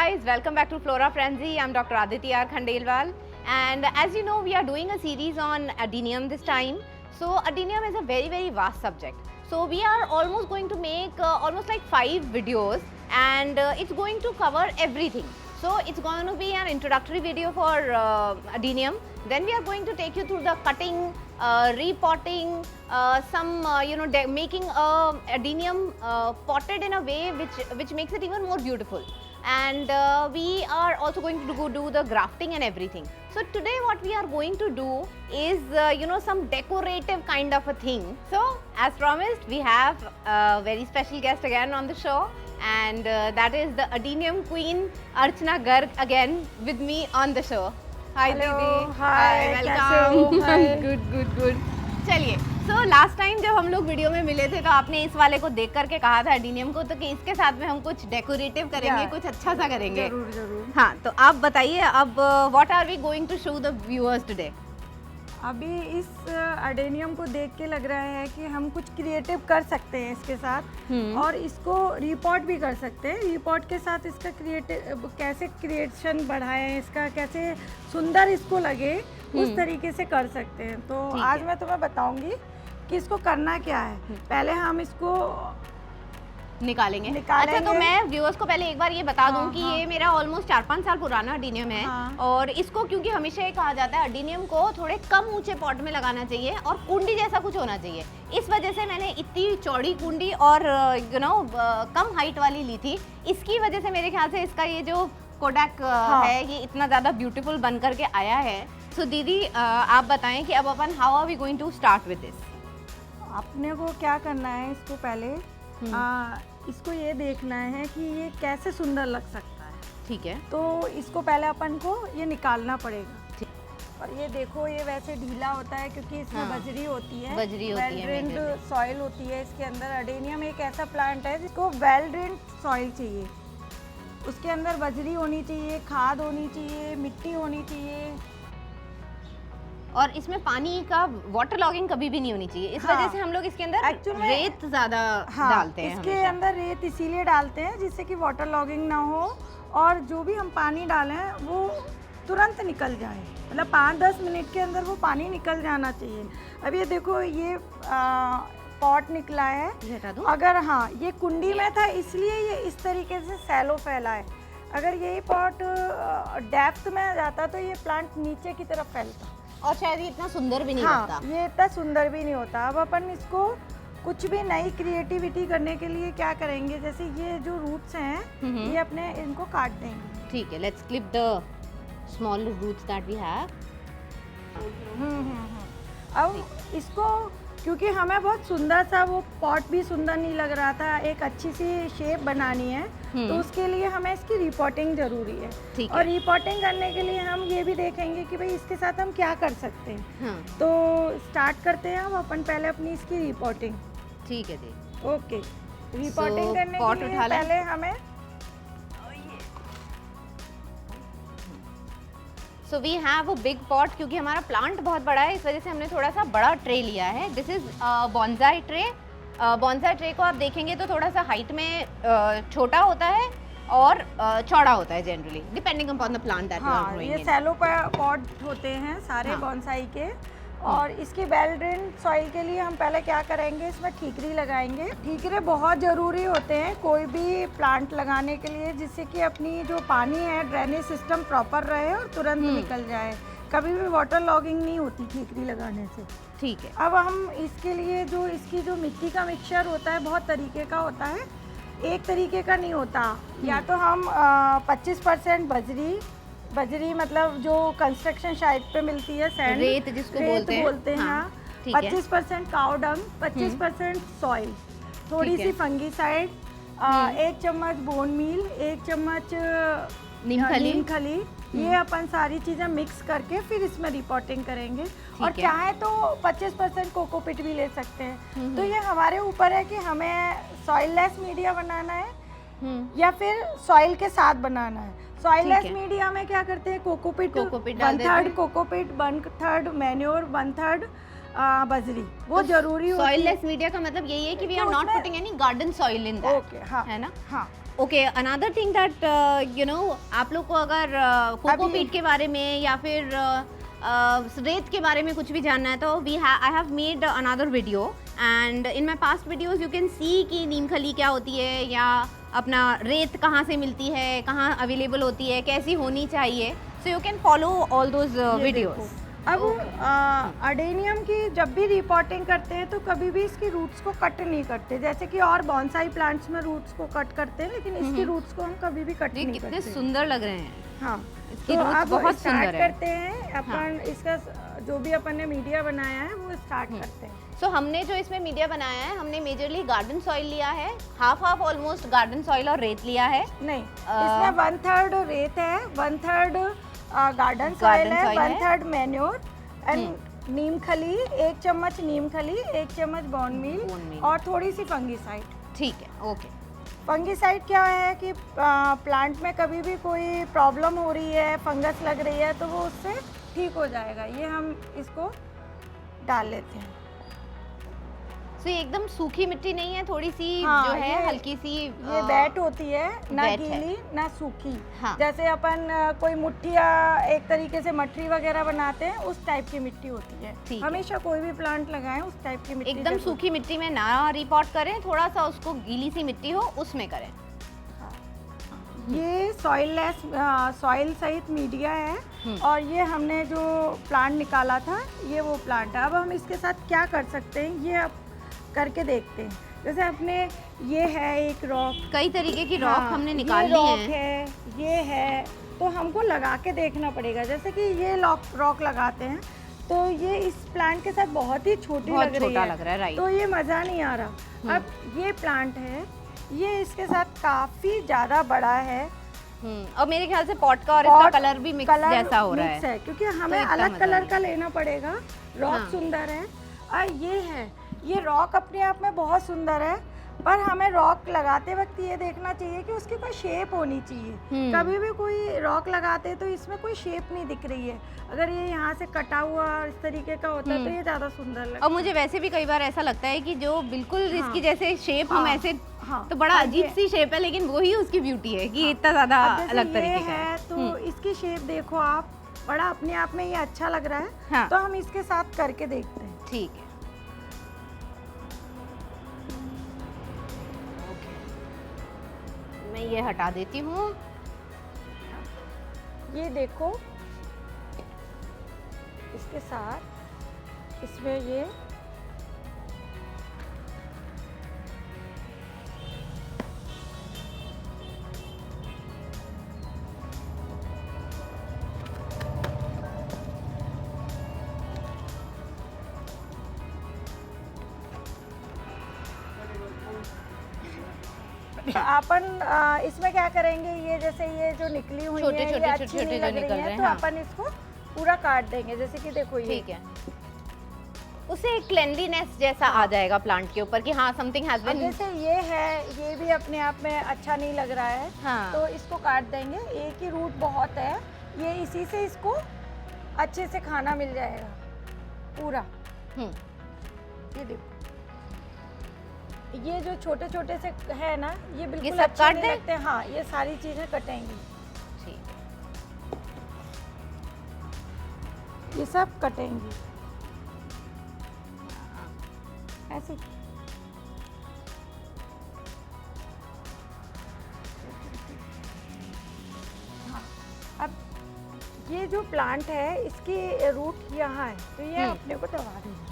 guys, welcome back to Flora Frenzy. I'm Dr. Aditi R. Khandelwal, and as you know, we are doing a series on adenium this time. So adenium is a very vast subject. So we are almost going to make almost like 5 videos, and it's going to cover everything. So it's going to be an introductory video for adenium. Then we are going to take you through the cutting, repotting, making adenium potted in a way which makes it even more beautiful. And we are also going to do the grafting and everything. So today what we are going to do is some decorative kind of a thing. So as promised, we have a very special guest again on the show, and that is the adenium queen Archana Garg again with me on the show. Hi Didi. Hi, welcome. Hi. Good. चलिए, so last time जब हम लोग video में मिले थे तो आपने इस वाले को देख करके कहा था एडीनियम को, तो कि इसके साथ में हम कुछ डेकोरेटिव करेंगे, कुछ अच्छा सा करेंगे। जरूर। हाँ, तो आप बताइए अब what are we going to show the viewers today? अभी इस एडेनियम को देख के लग रहा है कि हम कुछ क्रिएटिव कर सकते हैं इसके साथ, और इसको रिपोर्ट भी कर सकते हैं। रिपोर्ट के साथ इसका क्रिएटिव कैसे क्रिएशन बढ़ाएं, इसका कैसे सुंदर इसको लगे, उस तरीके से कर सकते हैं। तो आज मैं तुम्हें बताऊंगी कि इसको करना क्या है। पहले हम इसको निकालेंगे। अच्छा, तो मैं व्यूअर्स को पहले एक बार ये बता दूं कि ये मेरा ऑलमोस्ट 4-5 साल पुराना अडीनियम है। और इसको क्योंकि हमेशा ये कहा जाता है अडीनियम को थोड़े कम ऊंचे पॉट में लगाना चाहिए और कुंडी जैसा कुछ होना चाहिए। इस वजह से मैंने इतनी चौड़ी कुंडी और कम हाइट वाली ली थी। इसकी वजह से मेरे ख्याल से इसका ये जो कोडैक है ये इतना ज़्यादा ब्यूटीफुल बन करके आया है। सो दीदी आप बताएं कि अब अपन how are we going to start with this? अपने को क्या करना है, इसको पहले इसको ये देखना है कि ये कैसे सुंदर लग सकता है। ठीक है, तो इसको पहले अपन को ये निकालना पड़ेगा। और ये देखो, ये वैसे ढीला होता है क्योंकि इसमें बजरी होती है, वेल ड्रेन्ड सॉइल होती है इसके अंदर। अडेनियम एक ऐसा प्लांट है जिसको वेल ड्रेन्ड सॉइल चाहिए, उसके अंदर बजरी होनी चाहिए, खाद होनी चाहिए, मिट्टी होनी चाहिए, और इसमें पानी का वाटर लॉगिंग कभी भी नहीं होनी चाहिए। इस वजह से हम लोग इसके अंदर रेत ज़्यादा डालते हैं। इसके अंदर रेत इसीलिए डालते हैं जिससे कि वाटर लॉगिंग ना हो, और जो भी हम पानी डालें वो तुरंत निकल जाए, मतलब 5-10 मिनट के अंदर वो पानी निकल जाना चाहिए। अब ये देखो, ये पॉट निकला है। अगर ये कुंडी में था इसलिए ये इस तरीके से सैलो फैला है। अगर यही पॉट डेप्थ में जाता तो ये प्लांट नीचे की तरफ फैलता और शायद ये इतना सुंदर भी नहीं लगता। ये इतना सुंदर भी नहीं होता। अब अपन इसको कुछ भी नई क्रिएटिविटी करने के लिए क्या करेंगे, जैसे ये जो रूट्स हैं ये अपने इनको काट देंगे। ठीक है, let's clip the small roots that we have. अब इसको, क्योंकि हमें बहुत सुंदर सा वो पॉट भी सुंदर नहीं लग रहा था, एक अच्छी सी शेप बनानी है, तो उसके लिए हमें इसकी रिपोर्टिंग जरूरी है। और रिपोर्टिंग करने के लिए हम ये भी देखेंगे कि भाई इसके साथ हम क्या कर सकते हैं। तो स्टार्ट करते हैं हम अपन पहले अपनी इसकी रिपोर्टिंग। ठीक है जी, ओके। रिपोर्टिंग करने के लिए पहले हमें so we have a big pot, क्योंकि हमारा प्लांट बहुत बड़ा है इस वजह से हमने थोड़ा सा बड़ा ट्रे लिया है। This is bonsai tray. Bonsai tray को आप देखेंगे तो थोड़ा सा हाइट में छोटा होता है और चौड़ा होता है generally, depending upon the plant that you are growing in. ये सैलो पॉट होते हैं सारे बॉन्साई के। और इसकी वेल ड्रेन सॉइल के लिए हम पहले क्या करेंगे, इसमें ठीकरी लगाएंगे। ठीकरे बहुत ज़रूरी होते हैं कोई भी प्लांट लगाने के लिए, जिससे कि अपनी जो पानी है ड्रेनेज सिस्टम प्रॉपर रहे और तुरंत निकल जाए। कभी भी वाटर लॉगिंग नहीं होती ठीकरी लगाने से। ठीक है, अब हम इसके लिए जो इसकी जो मिट्टी का मिक्सचर होता है बहुत तरीके का होता है, एक तरीके का नहीं होता। या तो हम 25% बजरी मतलब जो कंस्ट्रक्शन साइट पे मिलती है, सैंड, रेत जिसको बोलते हैं। 25% काउ डंग, 25% सॉइल, थोड़ी सी फंगीसाइड, 1 चम्मच बोन मील, 1 चम्मच नीम खली। ये अपन सारी चीज़ें मिक्स करके फिर इसमें रिपोर्टिंग करेंगे। और चाहे तो 25% कोकोपीट भी ले सकते हैं। तो ये हमारे ऊपर है कि हमें सॉइललेस मीडिया बनाना है या फिर सॉइल के साथ बनाना है। सॉइललेस मीडिया में क्या करते हैं, कोकोपीट 1/3 कोकोपीट, 1/3 मैन्योर, 1/3 बजरी, वो जरूरी होती है। सॉइललेस मीडिया का मतलब यही है कि we are not putting any garden soil in that. Okay, हाँ, है ना? हाँ। Okay, another thing that you know, आप लोग को अगर कोकोपीट के बारे में या फिर रेत के बारे में कुछ भी जानना है तो I have made another video, and in my past videos you can see कि नीम खली क्या होती है, या अपना रेत कहाँ से मिलती है, कहाँ अवेलेबल होती है, कैसी होनी चाहिए. So you can follow all those videos. अब अडेनियम की जब भी रिपोर्टिंग करते हैं तो कभी भी इसकी रूट्स को कट नहीं करते, जैसे कि और बॉन्साई प्लांट्स में रूट्स को कट करते हैं, लेकिन इसकी रूट्स को हम कभी भी कट नहीं करते. कितने सुंदर लग रहे हैं. हाँ, इसकी तो रूट्स अब बहुत सुंदर स्टार्ट है. करते हैं अपन. इसका जो भी अपन ने मीडिया बनाया है वो स्टार्ट करते हैं. सो हमने जो इसमें मीडिया बनाया है, हमने मेजरली गार्डन सॉइल लिया है, हाफ ऑलमोस्ट गार्डन सॉइल और रेत लिया है. नहीं, इसमें 1/3 रेत है, 1/3 गार्डन सॉइल है, 1/3 मैन्योर एंड नीम खली, 1 चम्मच नीम खली, 1 चम्मच बोन मील और थोड़ी सी फंगीसाइड. ठीक है, ओके. फंगीसाइड क्या है कि प्लांट में कभी भी कोई प्रॉब्लम हो रही है, फंगस लग रही है, तो वो उससे ठीक हो जाएगा. ये हम इसको डाल लेते हैं. तो ये एकदम सूखी मिट्टी नहीं है, थोड़ी सी हाँ, जो है हल्की सी ये बैट होती है, ना बैट है. गीली ना सूखी. हाँ. जैसे अपन कोई मुट्ठिया एक तरीके से मटरी वगैरह बनाते हैं, उस टाइप की मिट्टी होती है. हमेशा कोई भी प्लांट लगाएं उस टाइप की मिट्टी. एकदम सूखी मिट्टी में ना रिपोर्ट करें, थोड़ा सा उसको गीली सी मिट्टी हो उसमें करें. ये सॉइल सहित मीडिया है, और ये हमने जो प्लांट निकाला था ये वो प्लांट है. अब हम इसके साथ क्या कर सकते हैं ये अब करके देखते हैं. जैसे अपने ये है एक रॉक, कई तरीके की रॉक हमने निकाल ली है, ये है, तो हमको लगा के देखना पड़ेगा. जैसे कि ये रॉक लगाते हैं तो ये इस प्लांट के साथ बहुत ही छोटी लग रही है, राइट. तो ये मज़ा नहीं आ रहा. अब ये प्लांट है, ये इसके साथ काफ़ी ज़्यादा बड़ा है, और मेरे ख्याल से पॉट का और इसका कलर भी मिक्स जैसा हो रहा है, क्योंकि हमें अलग कलर का लेना पड़ेगा. रॉक सुंदर है, और ये है, ये रॉक अपने आप में बहुत सुंदर है, पर हमें रॉक लगाते वक्त ये देखना चाहिए कि उसकी कोई शेप होनी चाहिए. कभी भी कोई रॉक लगाते हैं तो इसमें कोई शेप नहीं दिख रही है. अगर ये यहाँ से कटा हुआ इस तरीके का होता है तो ये ज़्यादा सुंदर लगता है. और मुझे वैसे भी कई बार ऐसा लगता है कि जो बिल्कुल इसकी जैसे शेप हम ऐसे तो बड़ा हाँ, अजीब सी शेप है, लेकिन वही उसकी ब्यूटी है कि इतना ज़्यादा अलग तरीके का है. तो इसकी शेप देखो आप, बड़ा अपने आप में ये अच्छा लग रहा है. हाँ. तो हम इसके साथ करके देखते हैं. ठीक है. मैं ये हटा देती हूँ. ये देखो, इसके साथ इसमें ये अपन इसमें क्या करेंगे, ये जैसे ये जो निकली हुई छोटे है, छोटे ये अच्छी छोटे नहीं जो लग निकल रही रहे है, हैं, तो हाँ. अपन इसको पूरा काट देंगे. जैसे कि देखो ये ठीक है, उसे एक क्लेanलीनेस जैसा आ जाएगा प्लांट के ऊपर कि हाँ समथिंग हैज बीन. जैसे ये है, ये भी अपने आप में अच्छा नहीं लग रहा है. हाँ. तो इसको काट देंगे. एक ही रूट बहुत है, ये इसी से इसको अच्छे से खाना मिल जाएगा पूरा. ये देखो, ये जो छोटे छोटे से है ना, ये बिल्कुल सब अच्छे काट नहीं दें? लगते. हाँ, ये सारी चीजें कटेंगी. ठीक. ये सब कटेंगी ऐसे. हाँ, अब ये जो प्लांट है इसकी रूट यहाँ है, तो ये अपने को दबा देंगे.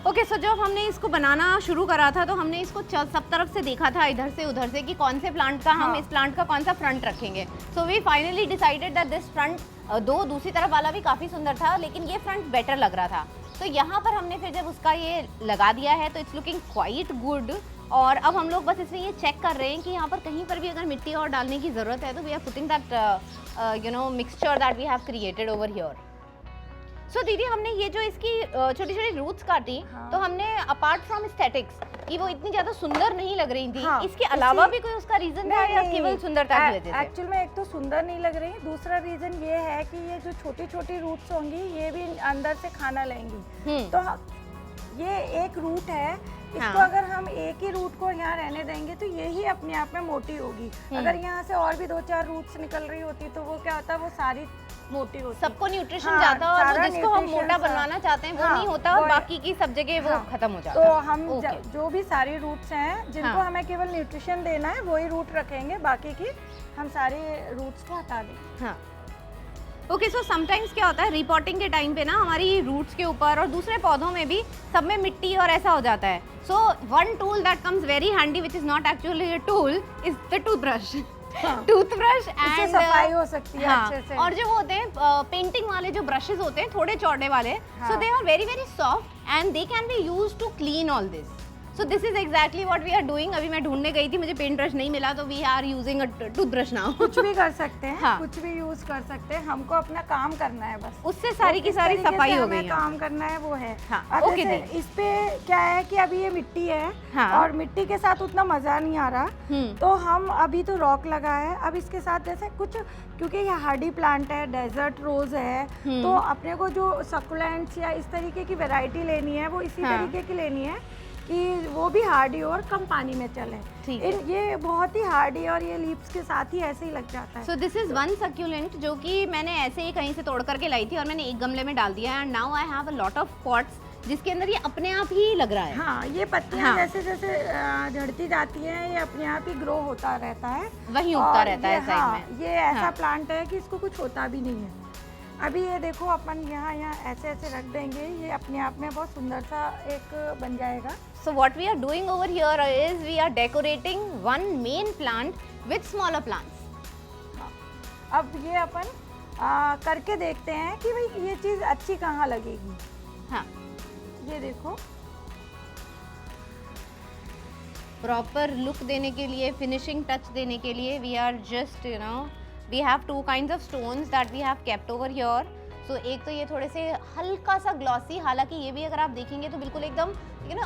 ओके, सो जब हमने इसको बनाना शुरू करा था तो हमने इसको सब तरफ से देखा था, इधर से उधर से, कि कौन से प्लांट का हम इस प्लांट का कौन सा फ्रंट रखेंगे. So we finally decided that this front, दो दूसरी तरफ वाला भी काफ़ी सुंदर था लेकिन ये फ्रंट बेटर लग रहा था. तो यहाँ पर हमने फिर जब उसका ये लगा दिया है तो इट्स लुकिंग क्वाइट गुड. और अब हम लोग बस इसमें ये चेक कर रहे हैं कि यहाँ पर कहीं पर भी अगर मिट्टी और डालने की ज़रूरत है तो we are putting that you know mixture that we have created over here. So दीदी, हमने ये जो इसकी छोटी छोटी रूट्स काटी, तो हमने अपार्ट फ्रॉम एस्थेटिक्स कि वो इतनी ज्यादा सुंदर नहीं लग रही थी, इसके अलावा भी कोई उसका रीजन था या केवल सुंदरता की वजह से? एक्चुअल में एक तो सुंदर नहीं लग रही, दूसरा रीजन ये है कि ये जो छोटी छोटी रूट्स होंगी ये भी अंदर से खाना लेंगी. तो ये एक रूट है, इसको अगर हम एक ही रूट को यहाँ रहने देंगे तो ये ही अपने आप में मोटी होगी। अगर यहाँ से और भी 2-4 रूट्स निकल रही होती तो वो क्या होता, वो सारी मोटी होती। सबको न्यूट्रिशन जाता है और वो जिसको हम मोटा बनवाना चाहते हैं वो नहीं होता और बाकी की सब जगह वो खत्म हो जाता है। तो हम जो भी सारी रूट्स हैं जिनको हमें केवल न्यूट्रिशन देना है वही रूट रखेंगे, बाकी की हम सारे रूट्स को हटा देंगे। हाँ ओके, सो समटाइम्स क्या होता है रिपोर्टिंग के टाइम पे ना हमारी रूट्स के ऊपर और दूसरे पौधों में भी सब में मिट्टी और ऐसा हो जाता है। So one tool that comes very handy which is not actually a tool is the toothbrush. Toothbrush and सफाई हो सकती है अच्छे से। और जो वो होते हैं पेंटिंग वाले जो ब्रशेस होते हैं थोड़े चौड़े वाले, so they are very very soft and they can be used to clean all this. So this is exactly what we are doing। अभी मैं ढूंढने गई थी, मुझे पेंट ब्रश नहीं मिला तो we are using a toothbrush now। कुछ भी कर सकते हैं, कुछ भी यूज कर सकते हैं, हमको अपना काम करना है बस। उससे सारी की सारी सफाई हो गई है। काम करना है वो है। अब जैसे इस पे क्या है कि अभी ये मिट्टी है और मिट्टी के साथ उतना मजा नहीं आ रहा, तो हम अभी तो रॉक लगा है, अब इसके साथ जैसे कुछ, क्योंकि ये हार्डी प्लांट है, डेजर्ट रोज है, तो अपने को जो सकुलेंट्स या इस तरीके की वैरायटी लेनी है वो इसी तरीके की लेनी है कि वो भी हार्डी और कम पानी में चले। ये बहुत ही हार्डी और ये लीव्स के साथ ही ऐसे ही लग जाता है। So this is one succulent जो कि मैंने ऐसे ही कहीं से तोड़ करके लाई थी और मैंने एक गमले में डाल दिया है and now I have a lot of pots जिसके अंदर ये अपने आप ही लग रहा है। हाँ, ये पत्तियां जैसे जैसे झड़ती जाती हैं ये अपने आप ही ग्रो होता रहता है, वही उगता रहता है साइड में। ये ऐसा प्लांट है कि इसको कुछ होता भी नहीं है। अभी ये देखो अपन यहाँ ऐसे ऐसे रख देंगे, ये अपने आप में बहुत सुंदर सा एक बन जाएगा। So what we are doing over here is we are decorating one main plant with smaller plants। अब ये अपन करके देखते हैं कि भाई ये चीज अच्छी कहाँ लगेगी। हाँ, ये देखो प्रॉपर लुक देने के लिए, फिनिशिंग टच देने के लिए we are just we have two kinds of stones that we have kept over here। So एक तो ये थोड़े से हल्का सा ग्लॉसी, हालांकि ये भी अगर आप देखेंगे तो बिल्कुल एकदम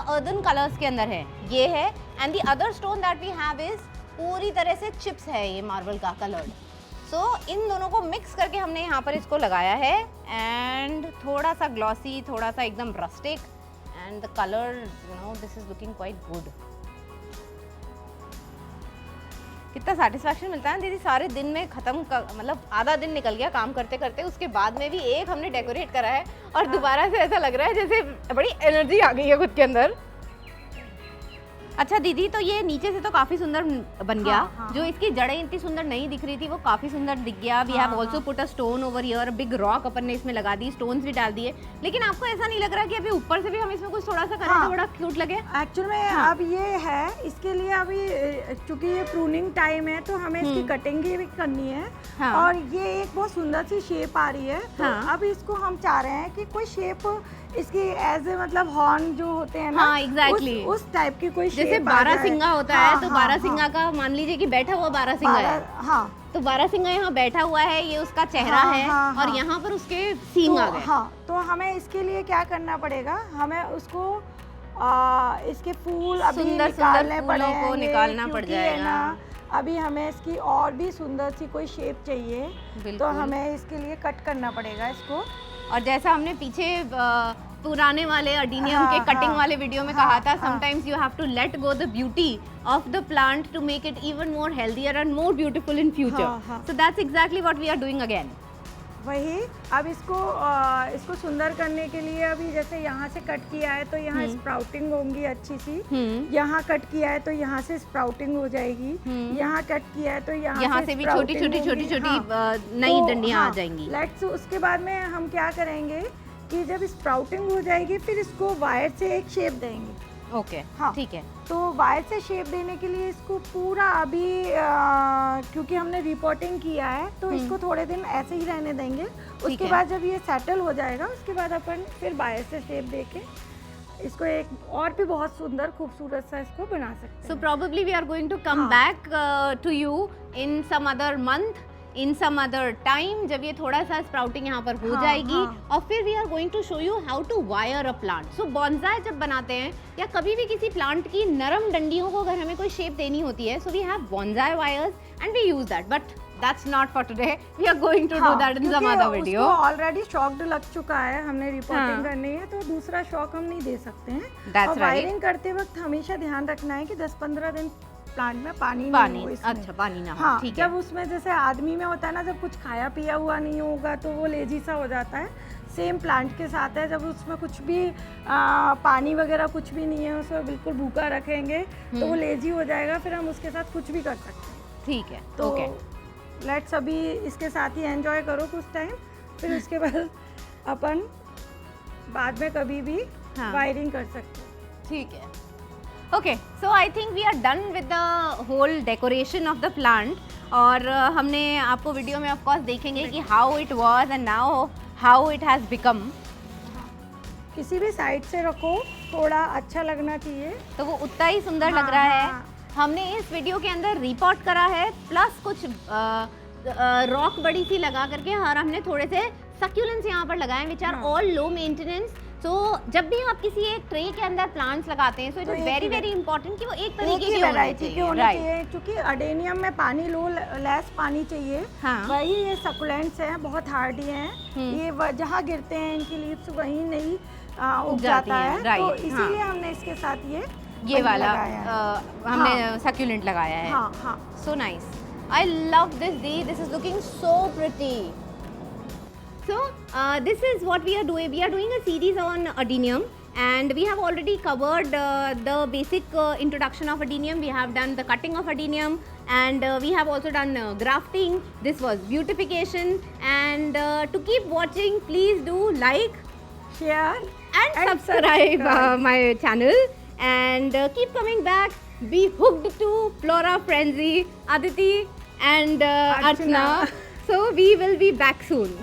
अर्दन कलर्स के अंदर है, ये है। And the other stone that we have is पूरी तरह से चिप्स है ये मार्बल का कलर्ड। सो इन दोनों को मिक्स करके हमने यहाँ पर इसको लगाया है एंड थोड़ा सा ग्लॉसी, थोड़ा सा एकदम rustic and the colour this is looking quite good. कितना सेटिस्फैक्शन मिलता है दीदी, सारे दिन में खत्म मतलब आधा दिन निकल गया काम करते करते, उसके बाद में भी एक हमने डेकोरेट करा है और दोबारा से ऐसा लग रहा है जैसे बड़ी एनर्जी आ गई है खुद के अंदर। अच्छा दीदी, तो ये नीचे से तो काफी सुंदर बन गया। जो इसकी जड़ें इतनी सुंदर नहीं दिख रही थी वो काफी सुंदर दिख गया। We have also put a stone over here, big rock अपन ने इसमें लगा दी, स्टोन्स भी डाल दिए। लेकिन आपको ऐसा नहीं लग रहा कि अभी ऊपर से भी हम इसमें कुछ थोड़ा सा करें तो बड़ा क्यूट लगे? एक्चुअल में अब ये है, इसके लिए अभी चूंकि ये प्रूनिंग टाइम है तो हमें इसकी कटिंग भी करनी है और ये एक बहुत सुंदर सी शेप आ रही है। तो अब इसको हम चाह रहे हैं कि कोई शेप इसकी एज ए मतलब हॉर्न जो होते हैं ना, एग्जैक्टली उस टाइप की कोई शेप, जैसे बारहसिंगा होता है तो बारहसिंगा का मान लीजिए कि बैठा हुआ बारहसिंगा है, तो बारहसिंगा यहाँ बैठा हुआ है, ये उसका चेहरा है और यहाँ पर उसके सींग आ गए। तो हमें इसके लिए क्या करना पड़ेगा, हमें उसको इसके फूल अभी सुंदर सुंदर फूलों को निकालना पड़ जाएगा। अभी हमें इसकी और भी सुंदर सी कोई शेप चाहिए तो हमें इसके लिए कट करना पड़ेगा इसको। और जैसा हमने पीछे पुराने वाले अडीनियम के कटिंग वाले वीडियो में कहा था, sometimes you have to let go the beauty of the plant to make it even more healthier and more beautiful in future. So that's exactly what we are doing again. वही अब इसको सुंदर करने के लिए अभी जैसे यहाँ से कट किया है तो यहाँ स्प्राउटिंग होंगी अच्छी सी, यहाँ कट किया है तो यहाँ से स्प्राउटिंग हो जाएगी, यहाँ कट किया है तो यहाँ से भी छोटी छोटी नई डंडियाँ आ जाएंगी। लेट्स उसके बाद में हम क्या करेंगे कि जब स्प्राउटिंग हो जाएगी फिर इसको वायर से एक शेप देंगे। ओके, ठीक है। तो वायर से शेप देने के लिए इसको पूरा अभी क्योंकि हमने रिपोर्टिंग किया है तो इसको थोड़े दिन ऐसे ही रहने देंगे। उसके बाद जब ये सेटल हो जाएगा उसके बाद अपन फिर वायर से शेप देके इसको एक और भी बहुत सुंदर खूबसूरत सा इसको बना सकते हैं। So probably we are going to come back to you in some other month, in some other time, जब ये थोड़ा सा स्प्राउटिंग यहाँ पर हो जाएगी और फिर we are going to show you how to wire a plant. So bonsai जब बनाते हैं या कभी भी किसी प्लांट की नरम डंडियों को अगर हमें कोई शेप देनी होती है, so we have bonsai wires and we use that. But that's not for today. We are going to do that in some other video. Already shock लग चुका है, हमने रिपोर्टिंग करनी है, तो दूसरा शॉक हम नहीं दे सकते हैं। That's और right. वायरिंग करते वक्त हमेशा ध्यान रखना है कि 10-15 दिन प्लांट में पानी नहीं हो इसमें। अच्छा, पानी ना हो, हाँ, ठीक है। जब उसमें जैसे आदमी में होता है ना, जब कुछ खाया पिया हुआ नहीं होगा तो वो लेजी सा हो जाता है, सेम प्लांट के साथ है। जब उसमें कुछ भी पानी वगैरह कुछ भी नहीं है, उसमें बिल्कुल भूखा रखेंगे तो वो लेजी हो जाएगा, फिर हम उसके साथ कुछ भी कर सकते हैं। ठीक है, तो ओके। लेट्स अभी इसके साथ ही एंजॉय करो कुछ टाइम, फिर उसके बाद अपन बाद में कभी भी हाँ। वायरिंग कर सकते हैं। ठीक है, okay. So I think we are done with the whole decoration of the plant. और हमने आपको वीडियो में ऑफ कोर्स देखेंगे कि how it was and now how it has become. किसी भी साइड से रखो, थोड़ा अच्छा लगना चाहिए, तो वो उतना ही सुंदर हाँ, लग रहा है। हाँ। हमने इस वीडियो के अंदर रिपोर्ट करा है, प्लस कुछ रॉक बड़ी सी लगा करके, और हमने थोड़े से सक्यूलेंट्स यहाँ पर लगाए which are all low maintenance. तो जब भी आप किसी एक ट्रे के अंदर प्लांट्स लगाते हैं, so it is very very important कि वो एक तरीके की वैरायटी के होने राइट। चाहिए, क्योंकि अडेनियम में पानी लेस पानी चाहिए। हाँ। वही ये सकुलेंट्स हैं, बहुत हार्डी हैं, ये जहाँ गिरते हैं इनकी लीव्स वहीं नहीं उग जाता है, तो इसीलिए हमने इसके साथ ये वाला लगाया है। हमने सक्यूलेंट लगाया है। हाँ हाँ, So nice. I love this Dee. This is looking so pretty. So this is what we are doing. We are doing a series on adenium, and we have already covered the basic introduction of adenium. We have done the cutting of adenium, and we have also done grafting. This was beautification. And to keep watching, please do like share and subscribe my channel, and keep coming back. Be hooked to Flora Frenzy, Aditi and Archana. So we will be back soon.